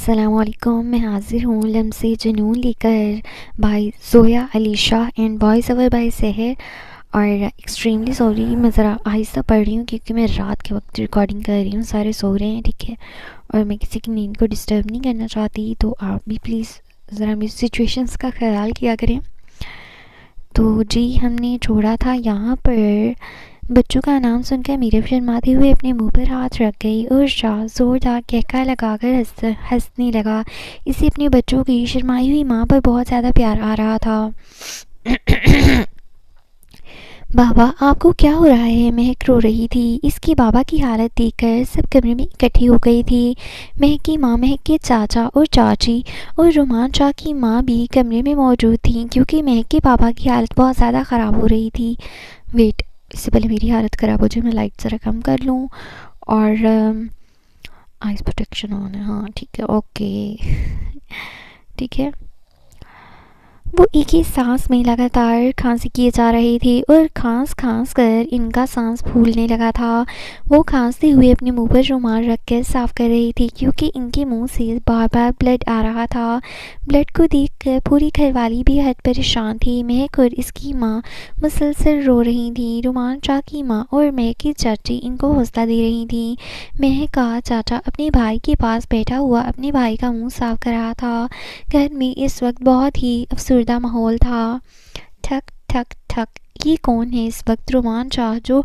السلام علیکم، میں حاضر ہوں لمس جنون لے کر by Zoya Alisha and voice over by Sehar. اور ایکسٹریملی سوری، میں ذرا آہستہ پڑھ رہی ہوں کیونکہ میں رات کے وقت ریکارڈنگ کر رہی ہوں، سارے سو رہے ہیں، ٹھیک ہے، اور میں کسی کی نیند کو ڈسٹرب نہیں کرنا چاہتی، تو آپ بھی پلیز ذرا میری سچویشنس کا خیال کیا کریں. تو جی، ہم نے چھوڑا تھا یہاں پر بچوں کا نام سن کر میرے شرماتے ہوئے اپنے منہ پر ہاتھ رکھ گئی اور شاہ زوردار کہکا لگا کر ہنسنے لگا. اسے اپنے بچوں کی شرمائی ہوئی ماں پر بہت زیادہ پیار آ رہا تھا. بابا، آپ کو کیا ہو رہا ہے؟ مہک رو رہی تھی. اس کی بابا کی حالت دیکھ کر سب کمرے میں اکٹھی ہو گئی تھی. مہک کی ماں، مہک کے چاچا اور چاچی اور رومان شاہ کی ماں بھی کمرے میں موجود تھیں کیونکہ مہک کے بابا کی حالت بہت زیادہ خراب ہو رہی تھی. ویٹ، اس سے پہلے میری حالت خراب ہو جائے میں لائٹ ذرا کم کر لوں اور آئس پروٹیکشن آن ہے. ہاں ٹھیک ہے، اوکے ٹھیک ہے. وہ ایک ہی سانس میں لگاتار کھانسی کیے جا رہی تھی اور کھانس کر ان کا سانس پھولنے لگا تھا. وہ کھانستے ہوئے اپنے منہ پر رومال رکھ کر صاف کر رہی تھی کیونکہ ان کے منہ سے بار بار بلڈ آ رہا تھا. بلڈ کو دیکھ کر پوری گھر والی بھی حد پریشان تھی. مہک اور اس کی ماں مسلسل رو رہی تھیں. رومان شاہ کی ماں اور مہک کی چاچی ان کو حوصلہ دے رہی تھیں. مہک کا چاچا اپنے بھائی کے پاس بیٹھا ہوا اپنے بھائی کا منہ صاف کر رہا تھا. گھر میں اس وقت بہت ہی افسردہ ماحول تھا. ٹھک ٹھک ٹھک. یہ کون ہے اس وقت؟ رومان شاہ جو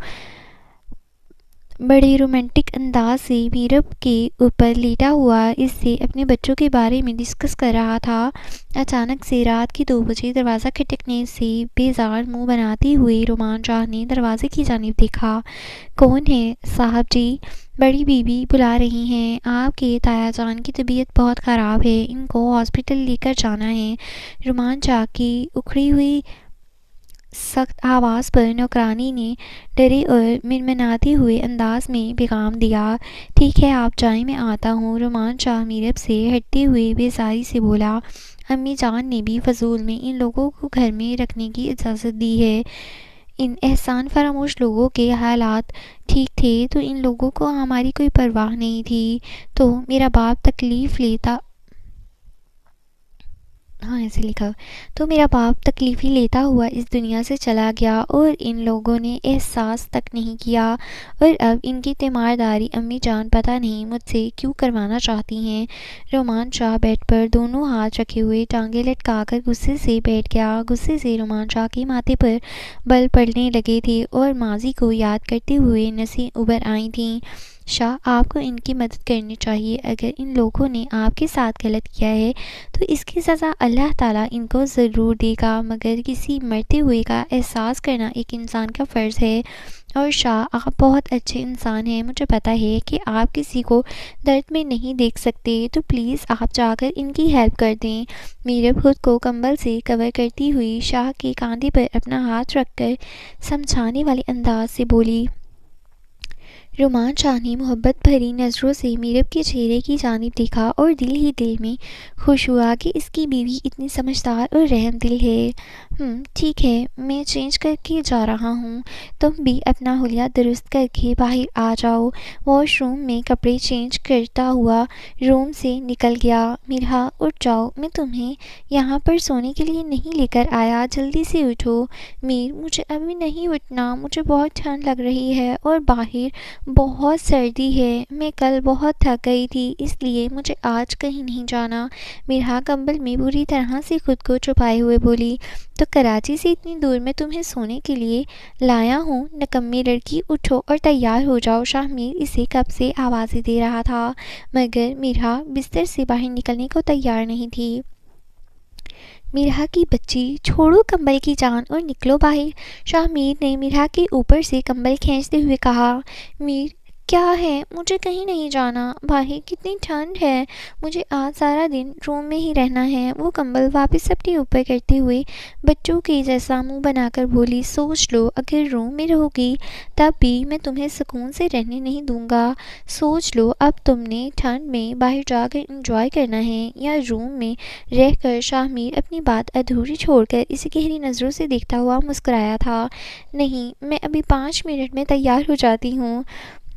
بڑے رومانٹک انداز سے میرب کے اوپر لیٹا ہوا اس سے اپنے بچوں کے بارے میں ڈسکس کر رہا تھا. اچانک سے رات کے 2 بجے دروازہ کھٹکنے سے بیزار منہ بناتے ہوئے رومان شاہ نے دروازے کی جانب دیکھا. کون ہے صاحب جی؟ بڑی بیوی بلا رہی ہیں. آپ کے تایا جان کی طبیعت بہت خراب ہے، ان کو ہاسپٹل لے کر جانا ہے. رومان شاہ کی اکھڑی ہوئی سخت آواز پر نوکرانی نے ڈرے اور منمناتے ہوئے انداز میں پیغام دیا. ٹھیک ہے، آپ جائیں، میں آتا ہوں. رومان شاہ میرب سے ہٹتے ہوئے بیزاری سے بولا. امی جان نے بھی فضول میں ان لوگوں کو گھر میں رکھنے کی اجازت دی ہے. ان احسان فراموش لوگوں کے حالات ٹھیک تھے تو ان لوگوں کو ہماری کوئی پرواہ نہیں تھی. تو میرا باپ تکلیف تکلیفی لیتا ہوا اس دنیا سے چلا گیا اور ان لوگوں نے احساس تک نہیں کیا، اور اب ان کی تیمارداری امی جان پتہ نہیں مجھ سے کیوں کروانا چاہتی ہیں. رومان شاہ بیڈ پر دونوں ہاتھ رکھے ہوئے ٹانگیں لٹکا کر غصے سے بیٹھ گیا. غصے سے رومان شاہ کے ماتھے پر بل پڑنے لگے تھے اور ماضی کو یاد کرتے ہوئے نسیں ابھر آئی تھیں. شاہ، آپ کو ان کی مدد کرنی چاہیے. اگر ان لوگوں نے آپ کے ساتھ غلط کیا ہے تو اس کی سزا اللہ تعالیٰ ان کو ضرور دے گا، مگر کسی مرتے ہوئے کا احساس کرنا ایک انسان کا فرض ہے. اور شاہ، آپ بہت اچھے انسان ہیں. مجھے پتہ ہے کہ آپ کسی کو درد میں نہیں دیکھ سکتے، تو پلیز آپ جا کر ان کی ہیلپ کر دیں. میرب خود کو کمبل سے کور کرتی ہوئی شاہ کے کاندھے پر اپنا ہاتھ رکھ کر سمجھانے والے انداز سے بولی. رومان شاہ نے محبت بھری نظروں سے میرب کے چہرے کی جانب دیکھا اور دل ہی دل میں خوش ہوا کہ اس کی بیوی اتنی سمجھدار اور رحم دل ہے. ٹھیک ہے، میں چینج کر کے جا رہا ہوں. تم بھی اپنا حلیہ درست کر کے باہر آ جاؤ. واش روم میں کپڑے چینج کرتا ہوا روم سے نکل گیا. میرا اٹھ جاؤ، میں تمہیں یہاں پر سونے کے لیے نہیں لے کر آیا. جلدی سے اٹھو. میر، مجھے ابھی نہیں اٹھنا، مجھے بہت ٹھنڈ لگ رہی ہے اور باہر بہت سردی ہے. میں کل بہت تھک گئی تھی، اس لیے مجھے آج کہیں نہیں جانا. میرا کمبل میں بری طرح سے خود کو چھپائے ہوئے بولی. تو کراچی سے اتنی دور میں تمہیں سونے کے لیے لایا ہوں. نکمی لڑکی، اٹھو اور تیار ہو جاؤ. شاہ میر اسے کب سے آوازیں دے رہا تھا مگر میرا بستر سے باہر نکلنے کو تیار نہیں تھی. میرا کی بچی، چھوڑو کمبل کی جان اور نکلو باہر. شاہ میر نے میرا کے اوپر سے کمبل کھینچتے ہوئے کہا. میر، کیا ہے؟ مجھے کہیں نہیں جانا. باہر کتنی ٹھنڈ ہے، مجھے آج سارا دن روم میں ہی رہنا ہے. وہ کمبل واپس اپنے اوپر کرتے ہوئے بچوں کے جیسا منہ بنا کر بولی. سوچ لو، اگر روم میں رہو گی تب بھی میں تمہیں سکون سے رہنے نہیں دوں گا. سوچ لو، اب تم نے ٹھنڈ میں باہر جا کر انجوائے کرنا ہے یا روم میں رہ کر. شاہ میر اپنی بات ادھوری چھوڑ کر اسے گہری نظروں سے دیکھتا ہوا مسکرایا تھا. نہیں، میں ابھی 5 منٹ میں تیار ہو جاتی ہوں.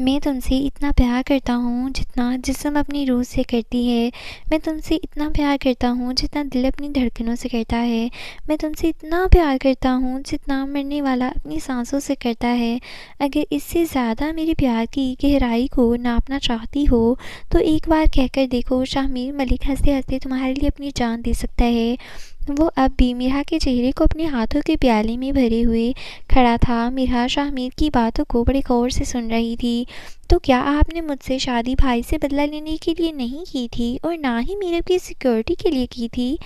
میں تم سے اتنا پیار کرتا ہوں جتنا جسم اپنی روح سے کرتی ہے. میں تم سے اتنا پیار کرتا ہوں جتنا دل اپنی دھڑکنوں سے کرتا ہے. میں تم سے اتنا پیار کرتا ہوں جتنا مرنے والا اپنی سانسوں سے کرتا ہے. اگر اس سے زیادہ میرے پیار کی گہرائی کو ناپنا چاہتی ہو تو ایک بار کہہ کر دیکھو. شاہ میر ملک ہنستے ہنستے تمہارے لیے اپنی جان دے سکتا ہے. وہ اب بھی میرا کے چہرے کو اپنے ہاتھوں کے پیالے میں بھرے ہوئے کھڑا تھا. میرا شاہ میر کی باتوں کو بڑے غور سے سن رہی تھی. تو کیا آپ نے مجھ سے شادی بھائی سے بدلہ لینے کے لیے نہیں کی تھی اور نہ ہی میرا کی سیکیورٹی کے لیے کی تھی؟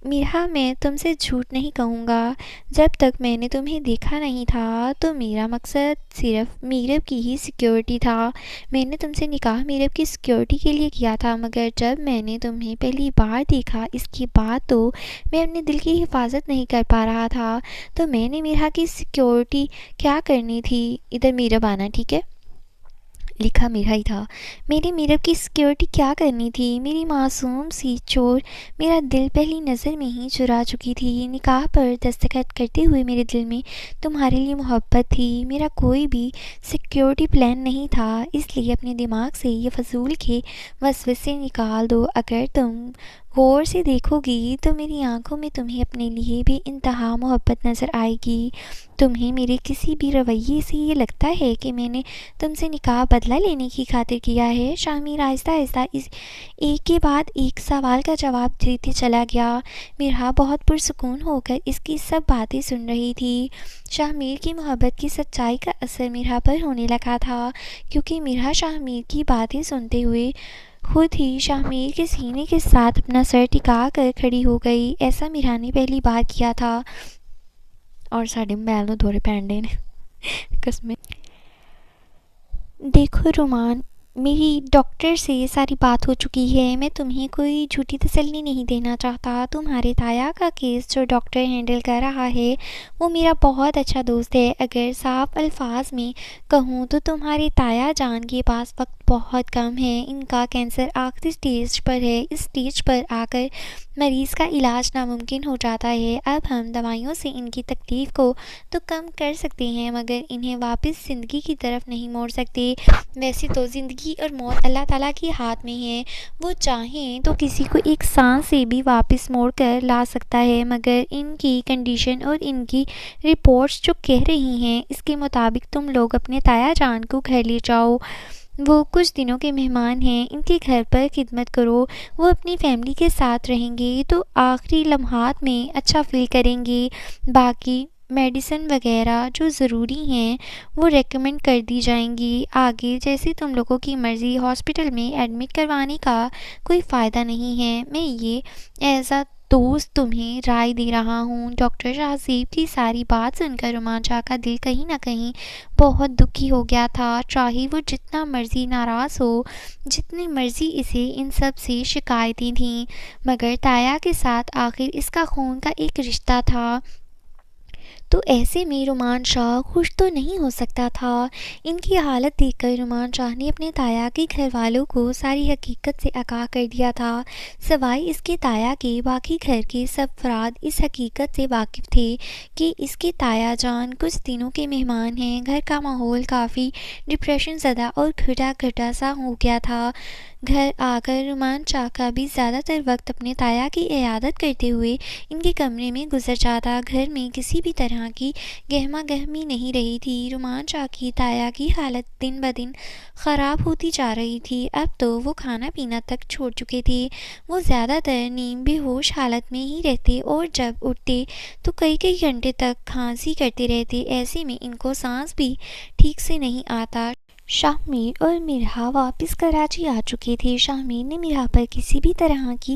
میرا میں تم سے جھوٹ نہیں کہوں گا. جب تک میں نے تمہیں دیکھا نہیں تھا تو میرا مقصد صرف میرب کی ہی سیکیورٹی تھا. میں نے تم سے نکاح میرب کی سیکیورٹی کے لیے کیا تھا، مگر جب میں نے تمہیں پہلی بار دیکھا اس کے بعد تو میں اپنے دل کی حفاظت نہیں کر پا رہا تھا. تو میں نے میرا کی سیکیورٹی کیا کرنی تھی. ادھر میرب آنا، ٹھیک ہے؟ لکھا میرا ہی تھا. میری میرب کی سیکیورٹی کیا کرنی تھی؟ میری معصوم سی چور میرا دل پہلی نظر میں ہی چرا چکی تھی. نکاح پر دستخط کرتے ہوئے میرے دل میں تمہارے لیے محبت تھی. میرا کوئی بھی سیکیورٹی پلان نہیں تھا، اس لیے اپنے دماغ سے یہ فضول کے وسوسے نکال دو. اگر تم غور سے دیکھو گی تو میری آنکھوں میں تمہیں اپنے لیے بھی انتہا محبت نظر آئے گی. تمہیں میرے کسی بھی رویے سے یہ لگتا ہے کہ میں نے تم سے نکاح بدلہ لینے کی خاطر کیا ہے؟ شاہ میر آہستہ آہستہ اس ایک کے بعد ایک سوال کا جواب دیتے چلا گیا. میرا بہت پرسکون ہو کر اس کی سب باتیں سن رہی تھی. شاہ میر کی محبت کی سچائی کا اثر میرا پر ہونے لگا تھا، کیونکہ میرا شاہ میر کی باتیں سنتے ہوئے خود ہی شاہ میر کے سینے کے ساتھ اپنا سر ٹکا کر کھڑی ہو گئی. ایسا میرا نے پہلی بار کیا تھا. اور ساڑھے بیل دورے پینڈے نے قسمیں. دیکھو رومان، میری ڈاکٹر سے ساری بات ہو چکی ہے. میں تمہیں کوئی جھوٹی تسلی نہیں دینا چاہتا. تمہارے تایا کا کیس جو ڈاکٹر ہینڈل کر رہا ہے وہ میرا بہت اچھا دوست ہے. اگر صاف الفاظ میں کہوں تو تمہارے تایا جان کے پاس وقت بہت کم ہے. ان کا کینسر آخری سٹیج پر ہے. اس سٹیج پر آ کر مریض کا علاج ناممکن ہو جاتا ہے. اب ہم دوائیوں سے ان کی تکلیف کو تو کم کر سکتے ہیں، مگر انہیں واپس زندگی کی طرف نہیں موڑ سکتے. ویسے تو زندگی اور موت اللہ تعالیٰ کے ہاتھ میں ہے. وہ چاہیں تو کسی کو ایک سانس سے بھی واپس موڑ کر لا سکتا ہے، مگر ان کی کنڈیشن اور ان کی رپورٹس جو کہہ رہی ہیں اس کے مطابق تم لوگ اپنے تایا جان کو گھر لے جاؤ. وہ کچھ دنوں کے مہمان ہیں، ان کے گھر پر خدمت کرو. وہ اپنی فیملی کے ساتھ رہیں گے تو آخری لمحات میں اچھا فیل کریں گے. باقی میڈیسن وغیرہ جو ضروری ہیں وہ ریکمینڈ کر دی جائیں گی. آگے جیسے تم لوگوں کی مرضی. ہاسپٹل میں ایڈمٹ کروانے کا کوئی فائدہ نہیں ہے. میں یہ ایز اے دوست تمہیں رائے دے رہا ہوں. ڈاکٹر شاہزیب کی ساری بات سن کر رومان شاہ کا دل کہیں نہ کہیں بہت دکھی ہو گیا تھا. چاہے وہ جتنا مرضی ناراض ہو، جتنی مرضی اسے ان سب سے شکایتیں تھیں، مگر تایا کے ساتھ آخر اس کا خون کا ایک رشتہ تھا. تو ایسے میں رومان شاہ خوش تو نہیں ہو سکتا تھا. ان کی حالت دیکھ کر رومان شاہ نے اپنے تایا کے گھر والوں کو ساری حقیقت سے آگاہ کر دیا تھا. سوائے اس کے تایا کے باقی گھر کے سب افراد اس حقیقت سے واقف تھے کہ اس کے تایا جان کچھ دنوں کے مہمان ہیں. گھر کا ماحول کافی ڈپریشن زدہ اور گھٹا گھٹا سا ہو گیا تھا. گھر آ کر رومان شاہ کا بھی زیادہ تر وقت اپنے تایا کی عیادت کرتے ہوئے ان کے کمرے میں گزر جاتا. گھر میں کسی بھی طرح کی گہما گہمی نہیں رہی تھی. رومان شاہ کی تایا کی حالت دن بدن خراب ہوتی جا رہی تھی. اب تو وہ کھانا پینا تک چھوڑ چکے تھے. وہ زیادہ تر نیم بے ہوش حالت میں ہی رہتے اور جب اٹھتے تو کئی کئی گھنٹے تک کھانسی کرتے رہتے. ایسے میں ان کو سانس بھی ٹھیک سے نہیں آتا. شاہ میر اور مرحا واپس کراچی آ چکے تھے. شاہ میر نے مرحا پر کسی بھی طرح کی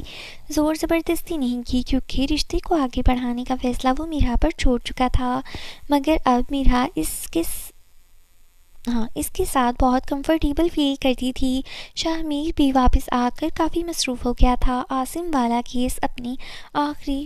زور زبردستی نہیں کی، کیونکہ رشتے کو آگے بڑھانے کا فیصلہ وہ مرحا پر چھوڑ چکا تھا. مگر اب مرحا اس کے ساتھ بہت کمفرٹیبل فیل کرتی تھی. شاہ میر بھی واپس آ کر کافی مصروف ہو گیا تھا. عاصم والا کیس اپنی آخری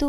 2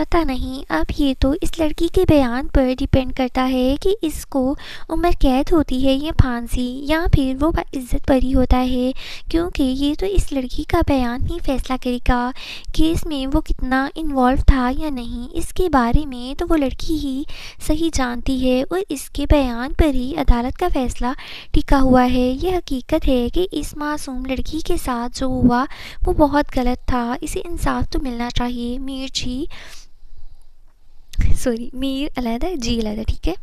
پتہ نہیں، اب یہ تو اس لڑکی کے بیان پر ڈیپینڈ کرتا ہے کہ اس کو عمر قید ہوتی ہے یا پھانسی، یا پھر وہ باعزت بری ہوتا ہے، کیونکہ یہ تو اس لڑکی کا بیان ہی فیصلہ کرے گا کیس میں وہ کتنا انوالو تھا یا نہیں۔ اس کے بارے میں تو وہ لڑکی ہی صحیح جانتی ہے، اور اس کے بیان پر ہی عدالت کا فیصلہ ٹکا ہوا ہے۔ یہ حقیقت ہے کہ اس معصوم لڑکی کے ساتھ جو ہوا وہ بہت غلط تھا، اسے انصاف تو ملنا چاہیے۔ میر علیحدہ جی علیحدہ، ٹھیک ہے۔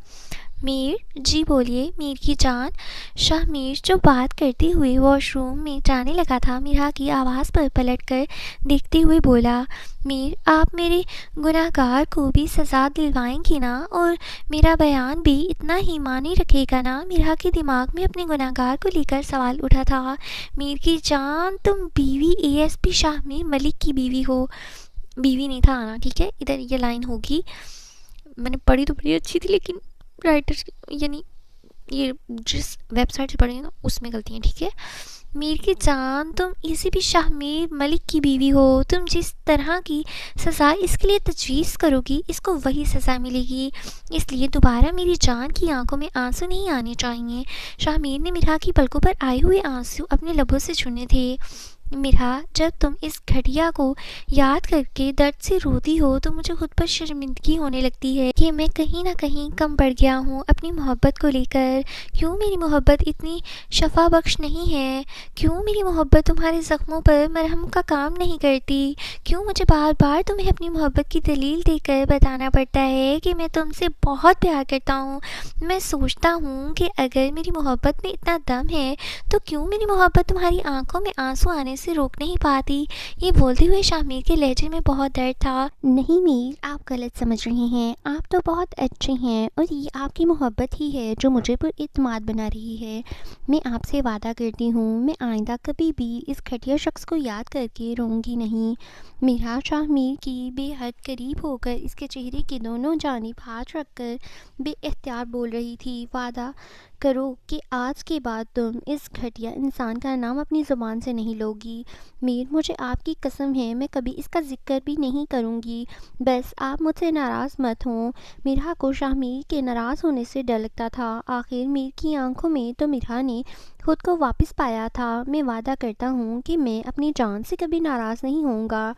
میر جی بولیے میر کی جان۔ شاہ میر جو بات کرتے ہوئے واش روم میں جانے لگا تھا، میرا کی آواز پر پلٹ کر دیکھتے ہوئے بولا، میر آپ میرے گناہ گار کو بھی سزا دلوائیں گی نا، اور میرا بیان بھی اتنا ہی معنی رکھے گا نا؟ میرا کے دماغ میں اپنے گناہ گار کو لے کر سوال اٹھا تھا۔ میر کی جان تم بیوی ASP شاہ میر ملک کی بیوی ہو۔ بیوی نہیں تھا آنا، ٹھیک ہے، ادھر یہ لائن ہوگی، میں نے پڑھی تو بڑی اچھی تھی، لیکن رائٹر یعنی یہ جس ویب سائٹ سے پڑھی نا اس میں غلطی ہیں، ٹھیک ہے۔ میر کی جان تم اسی بھی شاہ میر ملک کی بیوی ہو، تم جس طرح کی سزا اس کے لیے تجویز کرو گی اس کو وہی سزا ملے گی، اس لیے دوبارہ میری جان کی آنکھوں میں آنسو نہیں آنے چاہیے۔ شاہ میر نے میرا کی پلکوں پر آئے ہوئے آنسو اپنے لبوں سے چھونے تھے۔ میرا جب تم اس گھٹیا کو یاد کر کے درد سے روتی ہو تو مجھے خود پر شرمندگی ہونے لگتی ہے کہ میں کہیں نہ کہیں کم پڑ گیا ہوں اپنی محبت کو لے کر۔ کیوں میری محبت اتنی شفا بخش نہیں ہے؟ کیوں میری محبت تمہارے زخموں پر مرہم کا کام نہیں کرتی؟ کیوں مجھے بار بار تمہیں اپنی محبت کی دلیل دے کر بتانا پڑتا ہے کہ میں تم سے بہت پیار کرتا ہوں؟ میں سوچتا ہوں کہ اگر میری محبت میں اتنا دم ہے تو کیوں میری محبت تمہاری آنکھوں میں آنسو آنے سے روک نہیں پاتی؟ یہ بولتے ہوئے شاہ میر کے لہجے میں بہت درد تھا۔ نہیں میر، آپ غلط سمجھ رہے ہیں، آپ تو بہت اچھے ہیں، اور یہ آپ کی محبت ہی ہے جو مجھے پر اعتماد بنا رہی ہے۔ میں آپ سے وعدہ کرتی ہوں میں آئندہ کبھی بھی اس گھٹیا شخص کو یاد کر کے رہوں گی نہیں۔ میرا شاہ میر کی بے حد قریب ہو کر اس کے چہرے کے دونوں جانب ہاتھ رکھ کر بے اختیار بول رہی تھی، وعدہ کرو کہ آج کے بعد تم اس گھٹیا انسان کا نام اپنی زبان سے نہیں لوگی۔ میر مجھے آپ کی قسم ہے میں کبھی اس کا ذکر بھی نہیں کروں گی، بس آپ مجھ سے ناراض مت ہوں۔ میرا کو شاہ میر کے ناراض ہونے سے ڈر لگتا تھا، آخر میر کی آنکھوں میں تو میرا نے خود کو واپس پایا تھا۔ میں وعدہ کرتا ہوں کہ میں اپنی جان سے کبھی ناراض نہیں ہوں گا۔